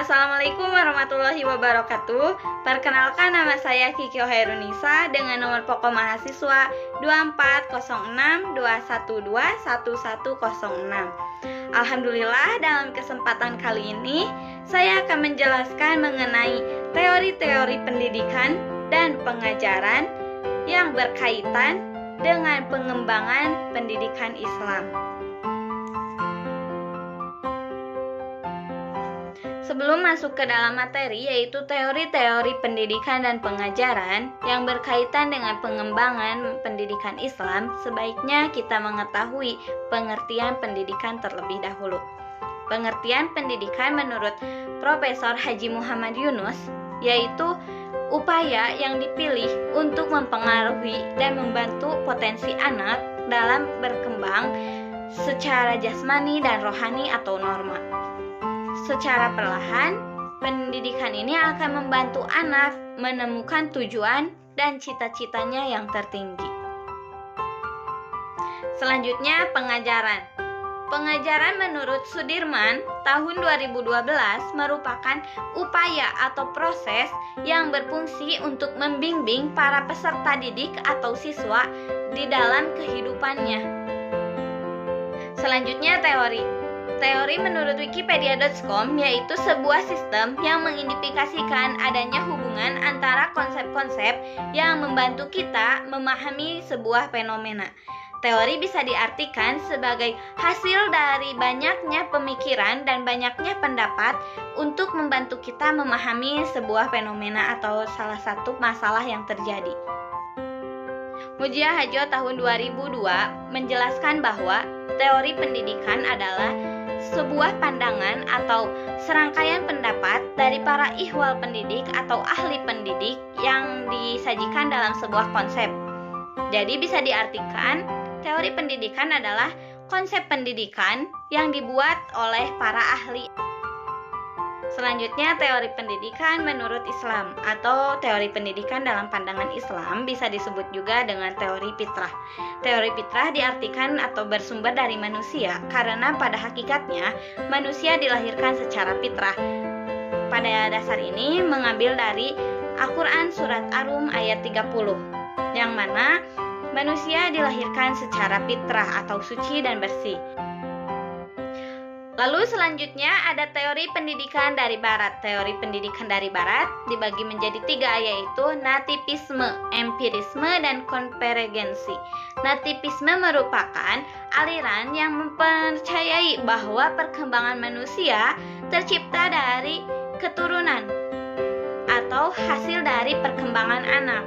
Assalamualaikum warahmatullahi wabarakatuh. Perkenalkan, nama saya Kiki Ohairunisa dengan nomor pokok mahasiswa 240621211106. Alhamdulillah, dalam kesempatan kali ini saya akan menjelaskan mengenai teori-teori pendidikan dan pengajaran yang berkaitan dengan pengembangan pendidikan Islam. Sebelum masuk ke dalam materi, yaitu teori-teori pendidikan dan pengajaran yang berkaitan dengan pengembangan pendidikan Islam, sebaiknya kita mengetahui pengertian pendidikan terlebih dahulu. Pengertian pendidikan menurut Profesor Haji Muhammad Yunus, yaitu upaya yang dipilih untuk mempengaruhi dan membantu potensi anak dalam berkembang secara jasmani dan rohani atau norma. Secara perlahan, pendidikan ini akan membantu anak menemukan tujuan dan cita-citanya yang tertinggi. Selanjutnya, pengajaran. Pengajaran menurut Sudirman tahun 2012 merupakan upaya atau proses yang berfungsi untuk membimbing para peserta didik atau siswa di dalam kehidupannya. Selanjutnya, teori. Teori menurut wikipedia.com yaitu sebuah sistem yang mengindikasikan adanya hubungan antara konsep-konsep yang membantu kita memahami sebuah fenomena. Teori bisa diartikan sebagai hasil dari banyaknya pemikiran dan banyaknya pendapat untuk membantu kita memahami sebuah fenomena atau salah satu masalah yang terjadi. Mujiah Hajo tahun 2002 menjelaskan bahwa teori pendidikan adalah sebuah pandangan atau serangkaian pendapat dari para ihwal pendidik atau ahli pendidik yang disajikan dalam sebuah konsep. Jadi bisa diartikan, teori pendidikan adalah konsep pendidikan yang dibuat oleh para ahli. Selanjutnya, teori pendidikan menurut Islam atau teori pendidikan dalam pandangan Islam bisa disebut juga dengan teori fitrah. Teori fitrah diartikan atau bersumber dari manusia karena pada hakikatnya manusia dilahirkan secara fitrah. Pada dasar ini mengambil dari Al-Quran surat Ar-Rum ayat 30, yang mana manusia dilahirkan secara fitrah atau suci dan bersih. Lalu selanjutnya ada teori pendidikan dari Barat. Teori pendidikan dari Barat dibagi menjadi 3, yaitu nativisme, empirisme, dan konvergensi. Nativisme merupakan aliran yang mempercayai bahwa perkembangan manusia tercipta dari keturunan atau hasil dari perkembangan anak.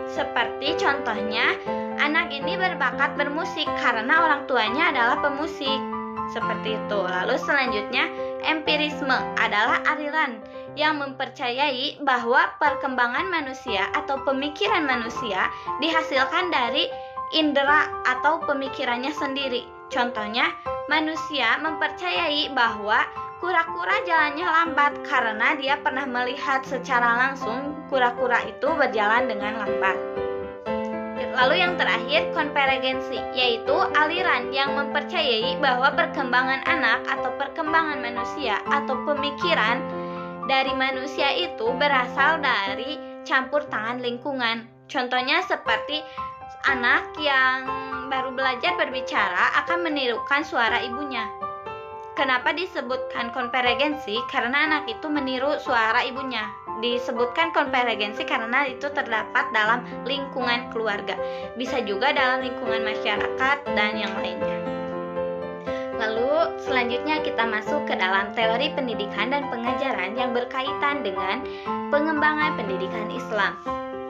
Seperti contohnya, anak ini berbakat bermusik karena orang tuanya adalah pemusik. Seperti itu. Lalu selanjutnya, empirisme adalah aliran yang mempercayai bahwa perkembangan manusia atau pemikiran manusia dihasilkan dari indera atau pemikirannya sendiri. Contohnya, manusia mempercayai bahwa kura-kura jalannya lambat karena dia pernah melihat secara langsung kura-kura itu berjalan dengan lambat. Lalu yang terakhir, konvergensi, yaitu aliran yang mempercayai bahwa perkembangan anak atau perkembangan manusia atau pemikiran dari manusia itu berasal dari campur tangan lingkungan. Contohnya seperti anak yang baru belajar berbicara akan menirukan suara ibunya. Kenapa disebutkan konvergensi? Karena anak itu meniru suara ibunya. Disebutkan konvergensi karena itu terdapat dalam lingkungan keluarga, bisa juga dalam lingkungan masyarakat dan yang lainnya. Lalu selanjutnya kita masuk ke dalam teori pendidikan dan pengajaran yang berkaitan dengan pengembangan pendidikan Islam.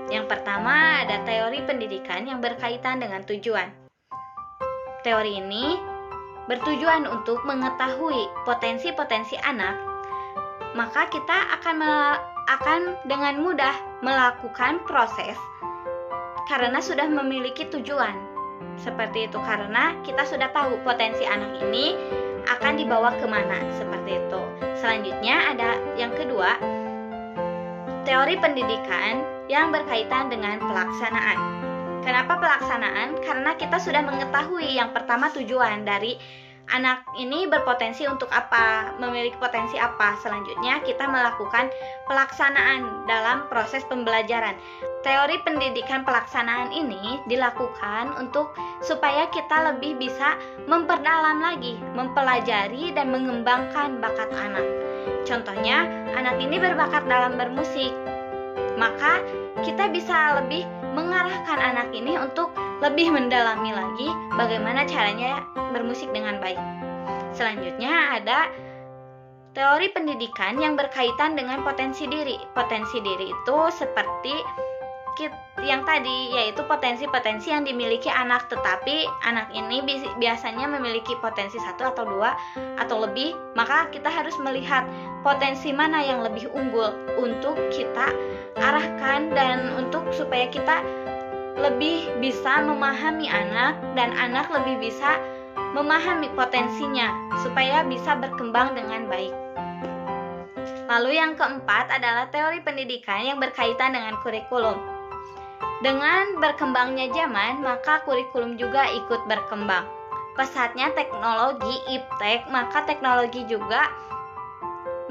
Yang pertama ada teori pendidikan yang berkaitan dengan tujuan. Teori ini bertujuan untuk mengetahui potensi-potensi anak, maka kita akan dengan mudah melakukan proses karena sudah memiliki tujuan. Seperti itu, karena kita sudah tahu potensi anak ini akan dibawa kemana. Seperti itu. Selanjutnya ada yang kedua, teori pendidikan yang berkaitan dengan pelaksanaan. Kenapa pelaksanaan? Karena kita sudah mengetahui yang pertama tujuan dari anak ini berpotensi untuk apa, memiliki potensi apa. Selanjutnya kita melakukan pelaksanaan dalam proses pembelajaran. Teori pendidikan pelaksanaan ini dilakukan supaya kita lebih bisa memperdalam lagi, mempelajari dan mengembangkan bakat anak. Contohnya, anak ini berbakat dalam bermusik, maka kita bisa lebih mengarahkan anak ini untuk lebih mendalami lagi bagaimana caranya bermusik dengan baik. Selanjutnya ada teori pendidikan yang berkaitan dengan potensi diri. Potensi diri itu seperti yang tadi, yaitu potensi-potensi yang dimiliki anak, tetapi anak ini biasanya memiliki potensi 1 atau 2 atau lebih, maka kita harus melihat potensi mana yang lebih unggul untuk kita arahkan dan supaya kita lebih bisa memahami anak dan anak lebih bisa memahami potensinya supaya bisa berkembang dengan baik. Lalu yang keempat adalah teori pendidikan yang berkaitan dengan kurikulum. Dengan berkembangnya zaman, maka kurikulum juga ikut berkembang. Pesatnya teknologi iptek, maka teknologi juga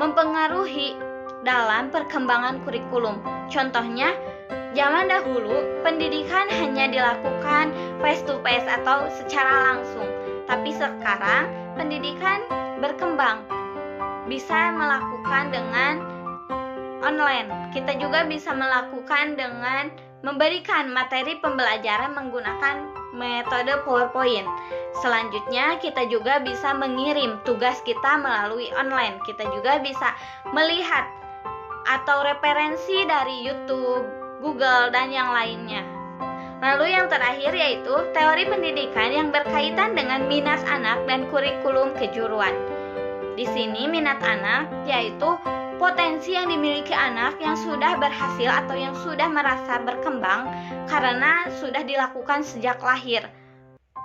mempengaruhi dalam perkembangan kurikulum. Contohnya, zaman dahulu pendidikan hanya dilakukan face to face atau secara langsung. Tapi sekarang pendidikan berkembang. Bisa melakukan dengan online. Kita juga bisa melakukan dengan memberikan materi pembelajaran menggunakan metode PowerPoint. Selanjutnya, kita juga bisa mengirim tugas kita melalui online. Kita juga bisa melihat atau referensi dari YouTube, Google, dan yang lainnya. Lalu yang terakhir yaitu teori pendidikan yang berkaitan dengan minat anak dan kurikulum kejuruan. Di sini minat anak yaitu potensi yang dimiliki anak yang sudah berhasil atau yang sudah merasa berkembang karena sudah dilakukan sejak lahir,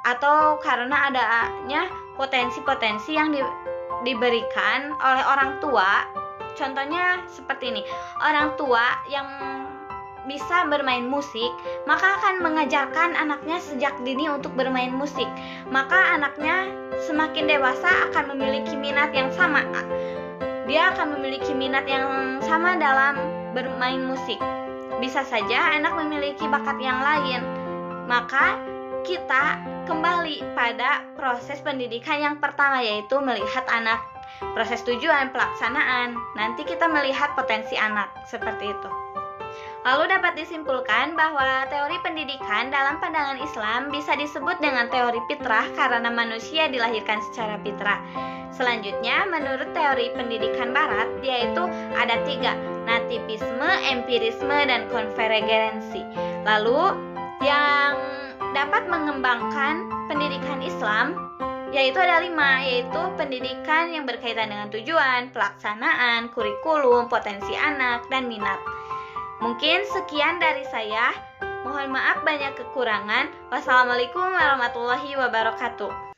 atau karena adanya potensi-potensi yang diberikan oleh orang tua. Contohnya seperti ini, orang tua yang bisa bermain musik, maka akan mengajarkan anaknya sejak dini untuk bermain musik. Maka anaknya semakin dewasa akan memiliki minat yang sama. Dia akan memiliki minat yang sama dalam bermain musik. Bisa saja anak memiliki bakat yang lain. Maka kita kembali pada proses pendidikan yang pertama, yaitu melihat anak. Proses tujuan pelaksanaan, nanti kita melihat potensi anak, seperti itu. Lalu dapat disimpulkan bahwa teori pendidikan dalam pandangan Islam bisa disebut dengan teori fitrah karena manusia dilahirkan secara fitrah. Selanjutnya, menurut teori pendidikan Barat, yaitu ada 3, nativisme, empirisme, dan konvergensi. Lalu, yang dapat mengembangkan pendidikan Islam yaitu ada 5, yaitu pendidikan yang berkaitan dengan tujuan, pelaksanaan, kurikulum, potensi anak, dan minat. Mungkin sekian dari saya. Mohon maaf banyak kekurangan. Wassalamualaikum warahmatullahi wabarakatuh.